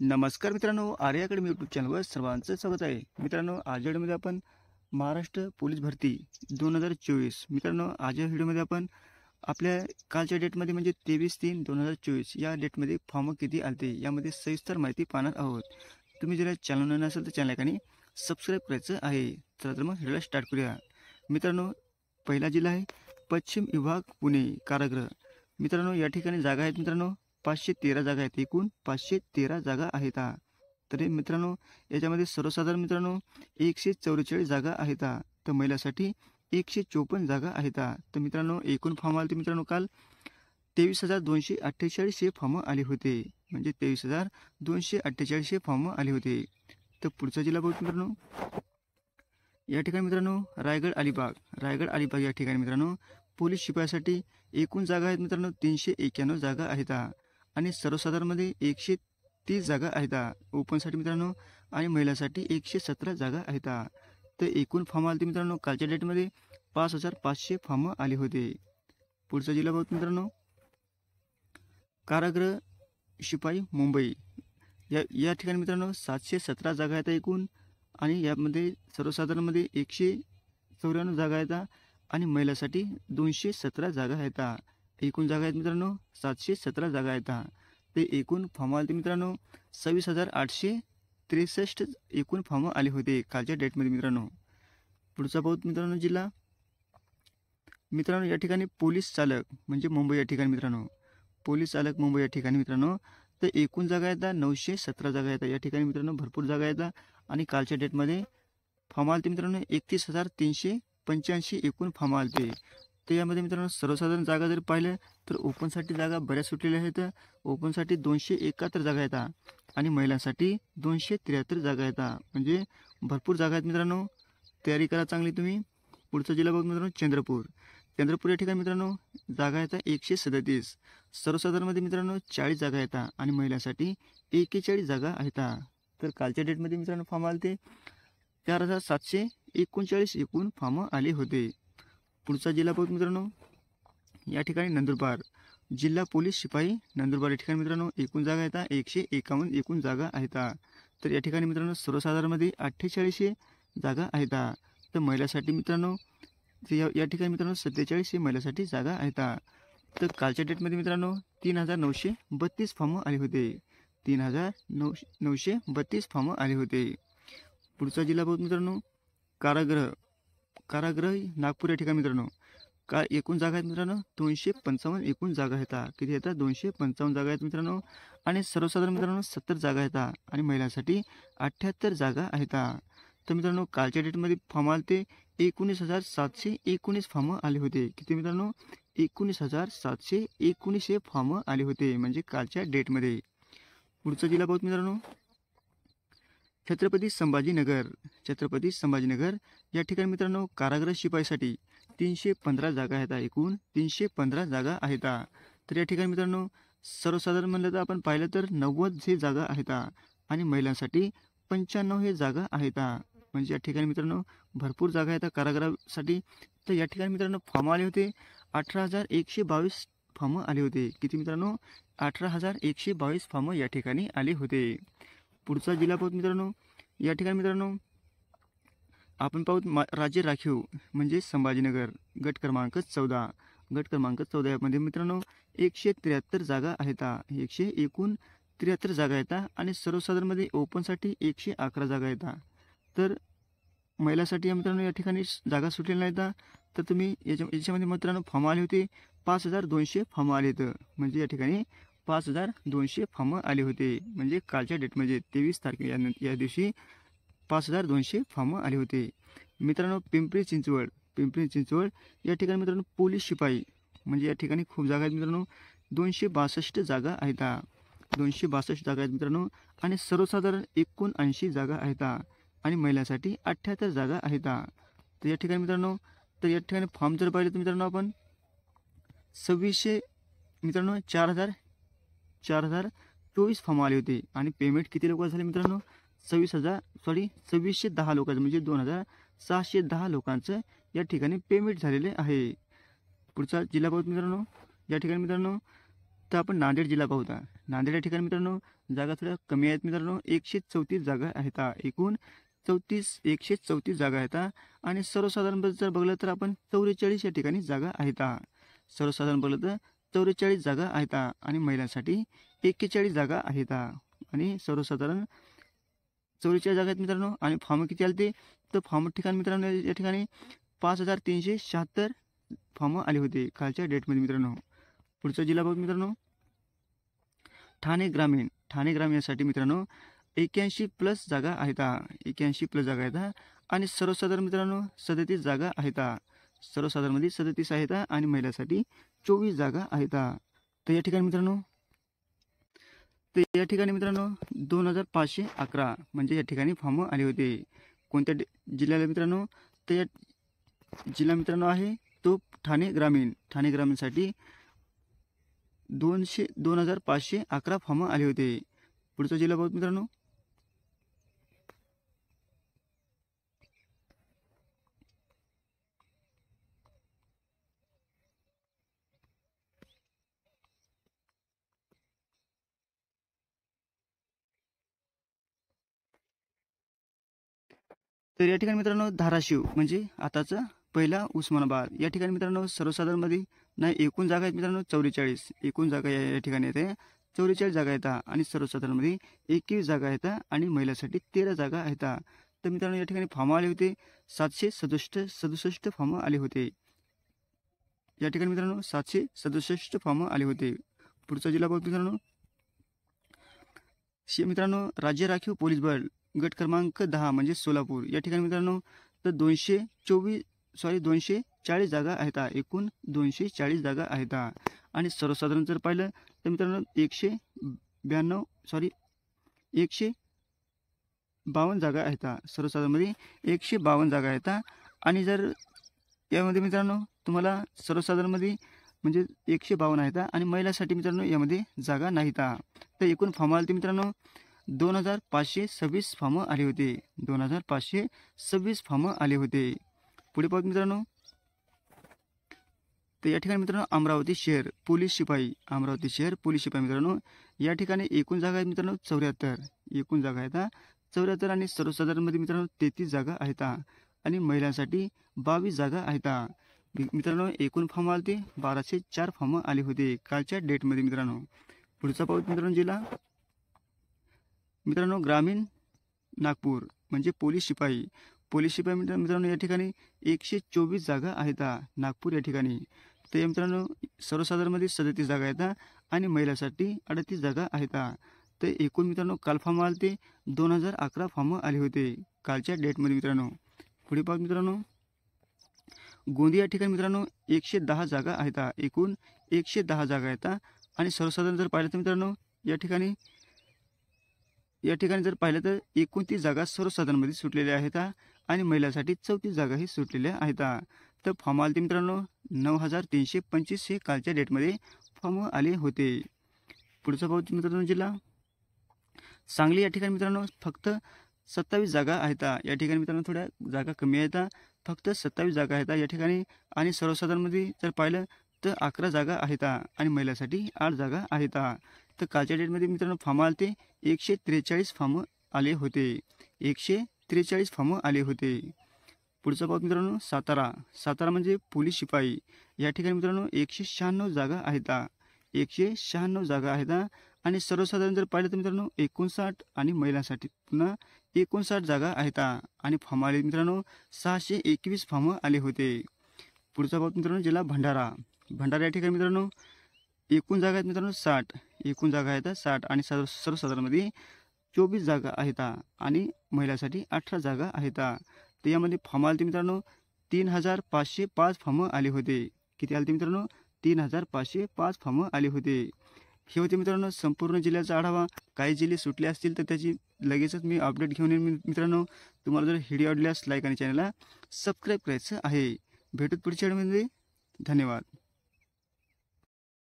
नमस्कार मित्रांनो, आर्य academy YouTube चॅनलवर सर्वांचं स्वागत आहे. मित्रांनो, आजच्या व्हिडिओमध्ये आपण महाराष्ट्र पोलीस भरती 2024 मित्रांनो, आजच्या व्हिडिओमध्ये आपण आपल्या कालच्या डेटमध्ये म्हणजे 23/3/2024 या डेटमध्ये फॉर्म किती आलते यामध्ये सविस्तर माहिती पाहणार आहोत. तुम्ही जर चॅनल नसेल तर चॅनल सबस्क्राईब करायचं आहे. चला तर मग व्हिडिओला स्टार्ट करूया. मित्रांनो, पहिला जिल्हा आहे पश्चिम विभाग पुणे कारागृह. मित्रांनो, या ठिकाणी जागा आहेत मित्रांनो 513 जागा आहेत. एकूण 513 जागा आहेत. तर मित्रांनो, याच्यामध्ये सर्वसाधारण मित्रांनो 144 जागा आहेत. तर महिलांसाठी 154 जागा आहेत. तर मित्रांनो, एकूण फॉर्म आले मित्रांनो काल 23,248 हे फॉर्म आले होते. म्हणजे 23,248 फॉर्म आले होते. तर पुढचा जिल्हा बघू मित्रांनो, या ठिकाणी मित्रांनो रायगड अलिबाग या ठिकाणी मित्रांनो पोलीस शिपायासाठी एकूण जागा आहेत मित्रांनो 391 जागा आहेत. आणि सर्वसाधारणमध्ये 130 जागा आहेत ओपनसाठी मित्रांनो, आणि महिलांसाठी 117 जागा आहेत. तर एकूण फॉर्म आले मित्रांनो कालच्या डेटमध्ये 5,500 फॉर्म आले होते. पुढचा जिल्हा बघू मित्रांनो, कारागृह शिपाई मुंबई या ठिकाणी मित्रांनो 717 जागा आहेत एकूण, आणि यामध्ये सर्वसाधारणमध्ये 194 जागा आहेत आणि महिलांसाठी 217 जागा आहेत. एकूण जागा आहेत मित्रांनो 717 जागा आहेत. ते एकूण फॉर्म आले मित्रांनो 26,863 एकूण फॉर्म आले होते कालच्या डेटमध्ये मित्रांनो. पुढचा बहुत मित्रांनो जिल्हा मित्रांनो, या ठिकाणी पोलीस चालक म्हणजे मुंबई या ठिकाणी मित्रांनो, पोलीस चालक मुंबई या ठिकाणी मित्रांनो. तर एकूण जागा आहेत 917 जागा आहेत. या ठिकाणी मित्रांनो भरपूर जागा आहेत. आणि कालच्या डेटमध्ये फॉर्म आले मित्रांनो 31,385 एकूण फॉर्म आले. तर यामध्ये मित्रांनो सर्वसाधारण जागा जर पाहिलं तर ओपनसाठी जागा बऱ्याच सुटलेल्या आहेत. ओपनसाठी 271 जागा आहेत आणि महिलांसाठी 273 जागा आहेत. म्हणजे भरपूर जागा आहेत मित्रांनो, तयारी करा चांगली तुम्ही. पुढचा जिल्हा बघ मित्रांनो चंद्रपूर या ठिकाणी मित्रांनो जागा आहेत 137. सर्वसाधारणमध्ये मित्रांनो 40 जागा आहेत आणि महिलांसाठी 41 जागा आहेत. तर कालच्या डेटमध्ये मित्रांनो फॉर्म आले ते 4,739 एकूण फॉर्म आले होते. पुढचा जिल्हा बघ मित्रांनो, या ठिकाणी नंदुरबार जिल्हा पोलीस शिपाई नंदुरबार या ठिकाणी मित्रांनो एकूण जागा आहेत 151 एकूण जागा आहेत. तर या ठिकाणी मित्रांनो सर्वसाधारणमध्ये 48 जागा आहेत. तर महिलांसाठी मित्रांनो या ठिकाणी मित्रांनो 47 महिलांसाठी जागा आहेत. तर कालच्या डेटमध्ये मित्रांनो 3,932 फॉर्म आले होते. 3,932 फॉर्म आले होते. पुढचा जिल्हा बघ मित्रांनो, कारागृह नागपूर या ठिकाणी मित्रांनो एकूण जागा आहेत मित्रांनो 255 एकूण जागा आहेत. किती आहेत 255 जागा आहेत मित्रांनो. आणि सर्वसाधारण मित्रांनो 70 जागा आहेत आणि महिलांसाठी 78 जागा आहेत. तर मित्रांनो कालच्या डेटमध्ये फॉर्म आले ते 19,719 फॉर्म आले होते. किती मित्रांनो 19,719 हे फॉर्म आले होते म्हणजे कालच्या डेटमध्ये. पुढचा जिल्हा बघू मित्रांनो, छत्रपती संभाजीनगर या ठिकाणी मित्रांनो कारागृह शिपाईसाठी 315 जागा आहेत. एकूण 315 जागा आहेत. तर या ठिकाणी मित्रांनो सर्वसाधारण म्हणलं तर आपण पाहिलं तर 90 हे जागा आहेत आणि महिलांसाठी 95 हे जागा आहेत. म्हणजे या ठिकाणी मित्रांनो भरपूर जागा आहेत कारागृहासाठी. तर या ठिकाणी मित्रांनो फॉर्म आले होते 18,122 फॉर्म आले होते. किती मित्रांनो 18,122 फॉर्म या ठिकाणी आले होते. पुढचा जिल्हा पाहू मित्रांनो, या ठिकाणी मित्रांनो आपण पाहू राज्य राखीव म्हणजे संभाजीनगर गट क्रमांक 14 यामध्ये मित्रांनो 173 जागा आहेत. 173 जागा आहेत आणि सर्वसाधारणमध्ये ओपनसाठी 111 जागा आहेत. तर महिलांसाठी मित्रांनो या ठिकाणी जागा सुटलेल्या नाहीत. तर तुम्ही याच्यामध्ये मित्रांनो फॉर्म आले होते 5,200 फॉर्म आले आहेत. म्हणजे या ठिकाणी 5,200 फॉर्म आले होते. म्हणजे कालच्या डेटमध्ये 23 तारखे या दिवशी 5,200 फॉर्म आले होते. मित्रांनो पिंपरी चिंचवड या ठिकाणी मित्रांनो पोलीस शिपाई म्हणजे या ठिकाणी खूप जागा आहेत मित्रांनो 262 जागा आहेत. 262 जागा आहेत मित्रांनो आणि सर्वसाधारण 79 जागा आहेत आणि महिलांसाठी 78 जागा आहेत. तर या ठिकाणी मित्रांनो फॉर्म जर पाहिले तर मित्रांनो आपण 2600 मित्रांनो 4,024 फॉर्म आले होते आणि पेमेंट किती लोक झाले मित्रांनो 2,610 लोकांचं म्हणजे 2,610 लोकांचं या ठिकाणी पेमेंट झालेले आहे. पुढचा जिल्हा बघू मित्रांनो, या ठिकाणी मित्रांनो तर आपण नांदेड जिल्हा पाहूया. नांदेड या ठिकाणी मित्रांनो जागा थोड्या कमी आहेत मित्रांनो. 134 जागा आहेत. एकूण 134 जागा आहेत. आणि सर्वसाधारण जर बघलं तर आपण 44 या ठिकाणी जागा आहेत. सर्वसाधारण बघलं तर 44 जागा आहेत आणि महिलांसाठी 41 जागा आहेत. आणि सर्वसाधारण 44 जागा आहेत मित्रांनो. आणि फॉर्म किती आले ते, तर फॉर्म ठिकाणी मित्रांनो या ठिकाणी 5376 फॉर्म आले होते कालच्या डेटमध्ये मित्रांनो. पुढचा जिल्हा बघ मित्रांनो, ठाणे ग्रामीण. ठाणे ग्रामीण यासाठी मित्रांनो 81+ जागा आहेत. 81+ जागा आहेत. आणि सर्वसाधारण मित्रांनो 37 जागा आहेत. सर्वसाधारणमध्ये 37 आहेत आणि महिलांसाठी 24 जागा आहेत. तर या ठिकाणी मित्रांनो 2511 म्हणजे या ठिकाणी फॉर्म आले होते. कोणत्या जिल्ह्याला मित्रांनो, तर या जिल्हा मित्रांनो आहे तो ठाणे ग्रामीण. ठाणे ग्रामीणसाठी 2511 फॉर्म आले होते. पुढचा जिल्हा बघू मित्रांनो, तर या ठिकाणी मित्रांनो धाराशिव म्हणजे आताचा पहिला उस्मानाबाद. या ठिकाणी मित्रांनो सर्वसाधारणमध्ये नाही एकूण जागा आहेत मित्रांनो 44. एकूण जागा या ठिकाणी येते 44 जागा आहेत आणि सर्वसाधारणमध्ये 21 जागा आहेत आणि महिलांसाठी 13 जागा आहेत. तर मित्रांनो या ठिकाणी फॉर्म आले होते 767 फॉर्म आले होते. या ठिकाणी मित्रांनो 767 फॉर्म आले होते. पुढचा जिल्हा बघ मित्रांनो, राज्य राखीव पोलीस बल गट क्रमांक 10 म्हणजे सोलापूर. या ठिकाणी मित्रांनो तर 240 जागा आहेत. एकूण 240 जागा आहेत. आणि सर्वसाधारण जर पाहिलं तर मित्रांनो 152 जागा आहेत. सर्वसाधारणमध्ये 152 जागा आहेत. आणि जर यामध्ये मित्रांनो तुम्हाला सर्वसाधारणमध्ये म्हणजे 152 आहेत आणि महिलांसाठी मित्रांनो यामध्ये जागा नाहीत. तर एकूण फॉर्म आले ते मित्रांनो 2526 फॉर्म आले होते. 2526 फॉर्म आले होते. पुढे पाहू मित्रांनो, तर या ठिकाणी मित्रांनो अमरावती शहर पोलीस शिपाई. अमरावती शहर पोलीस शिपाई मित्रांनो या ठिकाणी एकूण जागा आहेत मित्रांनो 74. एकूण जागा आहेत 74 आणि सर्वसाधारणमध्ये मित्रांनो 33 जागा आहेत आणि महिलांसाठी 22 जागा आहेत. मित्रांनो एकूण फॉर्म आले ते 1204 फॉर्म आले होते कालच्या डेटमध्ये मित्रांनो. पुढचा पाहू मित्रांनो जिल्हा मित्रांनो ग्रामीण नागपूर म्हणजे पोलीस शिपाई. पोलीस शिपाई मित्रांनो या ठिकाणी 124 जागा आहेत नागपूर या ठिकाणी. तर मित्रांनो सर्वसाधारणमध्ये 37 जागा आहेत आणि महिलांसाठी 38 जागा आहेत. तर एकूण मित्रांनो काल फॉर्म आले ते 2011 फॉर्म आले होते कालच्या डेटमध्ये मित्रांनो. पुढे पाहू मित्रांनो, गोंदिया या ठिकाणी मित्रांनो 110 जागा आहेत. एकूण 110 जागा आहेत आणि सर्वसाधारण जर पाहिलं तर मित्रांनो या ठिकाणी जर पाहिलं तर 29 जागा सर्वसाधारणमध्ये सुटलेल्या आहेत आणि महिलांसाठी 34 जागाही सुटलेल्या आहेत. तर फॉर्म आले ते मित्रांनो 9325 हे कालच्या डेटमध्ये फॉर्म आले होते. पुढचा पाहू मित्रांनो जिल्हा सांगली. या ठिकाणी मित्रांनो फक्त 27 जागा आहेत. या ठिकाणी मित्रांनो थोड्या जागा कमी आहेत, फक्त 27 जागा आहेत या ठिकाणी. आणि सर्वसाधारणमध्ये जर पाहिलं तर 11 जागा आहेत आणि महिलांसाठी 8 जागा आहेत. तर कालच्या डेटमध्ये मित्रांनो फॉर्म आले ते 143 फॉर्म आले होते. 143 फॉर्म आले होते. पुढचा पाहू मित्रांनो सातारा. सातारा म्हणजे पोलीस शिपाई. या ठिकाणी मित्रांनो 196 जागा आहेत. 196 जागा आहेत आणि सर्वसाधारण जर पाहिलं तर मित्रांनो 59 आणि महिलांसाठी पुन्हा 59 जागा आहेत आणि फॉर्म आले मित्रांनो 621 फॉर्म आले होते. पुढचा पाहू मित्रांनो जिल्हा भंडारा. भंडारा या ठिकाणी मित्रांनो एकूण जागा आहेत मित्रांनो 60. एकूण जागा आहेत 60 आणि सर्वसाधारणमध्ये 24 जागा आहेत आणि महिलांसाठी 18 जागा आहेत. तर यामध्ये फॉर्म आले मित्रांनो 3505 फॉर्म आले होते. किती आले मित्रांनो 3505 फॉर्म आले होते. हे होते मित्रांनो संपूर्ण जिल्ह्याचा आढावा. काही जिल्हे सुटले असतील तर त्याची लगेचच मी अपडेट घेऊन येईन मित्रांनो. तुम्हाला जर व्हिडिओ आवडल्यास लाईक आणि चॅनलला सबस्क्राईब करायचं आहे. भेटूत पुढच्या व्हिडिओमध्ये. धन्यवाद.